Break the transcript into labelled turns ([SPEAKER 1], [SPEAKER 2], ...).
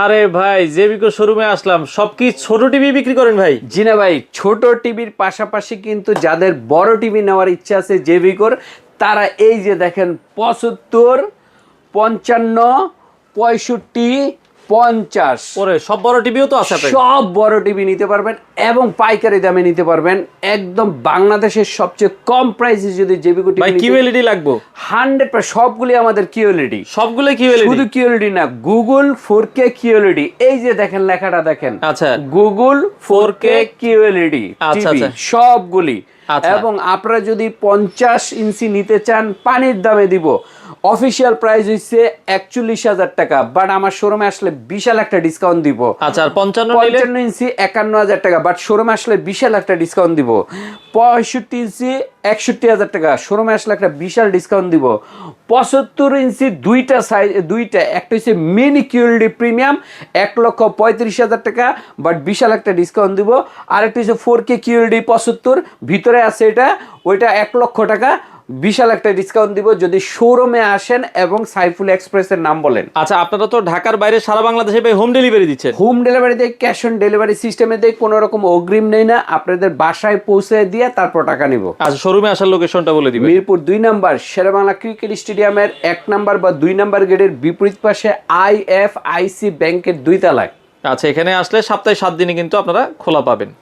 [SPEAKER 1] আরে ভাই জেবিকো শোরুমে আসলাম, সব কি ছোট টিভি বিক্রি করেন ভাই?
[SPEAKER 2] জি না ভাই, ছোট টিভির পাশাপাশি কিন্তু যাদের বড় টিভি নেওয়ার ইচ্ছা আছে জেভিকোর, তারা এই যে দেখেন 75, 55, 65, 50
[SPEAKER 1] ওরে সব বড় টিভিও তো আছে আপনার?
[SPEAKER 2] সব বড় টিভি নিতে পারবেন এবং পাইকারি দামে নিতে পারবেন। একদম বাংলাদেশের সবচেয়ে কম প্রাইসে যদি জেভিকো
[SPEAKER 1] ভাই
[SPEAKER 2] টিভি
[SPEAKER 1] কিউএলইডি লাগবে?
[SPEAKER 2] 100% সবগুলি আমাদের কিউএলইডি।
[SPEAKER 1] সবগুলো কিউএলইডি?
[SPEAKER 2] শুধু কিউএলইডি না, গুগল 4K কিউএলইডি। এই যে দেখেন লেখাটা দেখেন,
[SPEAKER 1] আচ্ছা
[SPEAKER 2] গুগল 4K কিউএলইডি
[SPEAKER 1] আচ্ছা,
[SPEAKER 2] টিভি
[SPEAKER 1] আচ্ছা।
[SPEAKER 2] সবগুলি।
[SPEAKER 1] আচ্ছা।
[SPEAKER 2] এবং আপনারা যদি 50 ইঞ্চি নিতে চান পানির দামে দিব। অফিসিয়াল প্রাইস হচ্ছে 41,000 টাকা, বাট আমার শোরুমে আসলে বিশাল একটা ডিসকাউন্ট দিব।
[SPEAKER 1] আচ্ছা, আর 55 নিলে?
[SPEAKER 2] 55 ইঞ্চি 51,000 টাকা, বাট শোরুমে আসলে বিশাল একটা ডিসকাউন্ট দিব। 65 ইঞ্চি 61,000 টাকা, শোরুমে আসলে একটা বিশাল ডিসকাউন্ট দিব। 75 ইঞ্চি দুইটা সাইজ, দুইটা, একটা হচ্ছে মিনি কিউএলডি প্রিমিয়াম 1,35,000 টাকা, বাট বিশাল একটা ডিসকাউন্ট দিব। আরেকটা হচ্ছে 4K কিউএলডি 75, ভিতরে আছে এটা, ওইটা 1,00,000 টাকা, বিশাল একটা ডিসকাউন্ট দিব যদি শোরুমে আসেন এবং সাইফুল এক্সপ্রেসের নাম বলেন।
[SPEAKER 1] আচ্ছা, আপনারা তো ঢাকার বাইরে সারা বাংলাদেশে ভাই হোম ডেলিভারি দিচ্ছেন?
[SPEAKER 2] হোম ডেলিভারি দিয়ে, ক্যাশ অন ডেলিভারি সিস্টেমে দিয়ে, কোনো রকম অগ্রিম নেই না, আপনাদের বাসায় পৌঁছে দিয়ে তারপর টাকা নিব।
[SPEAKER 1] আচ্ছা, শোরুমে আসার লোকেশনটা বলে দিবেন।
[SPEAKER 2] মিরপুর 2 নাম্বার শেরেবাংলা ক্রিকেট স্টেডিয়ামের 1 নাম্বার বা 2 নাম্বার গেটের বিপরীত পাশে IFIC ব্যাংকের 2 তলায়।
[SPEAKER 1] আচ্ছা, এখানে আসলে সপ্তাহে 7 দিনই কিন্তু আপনারা খোলা পাবেন।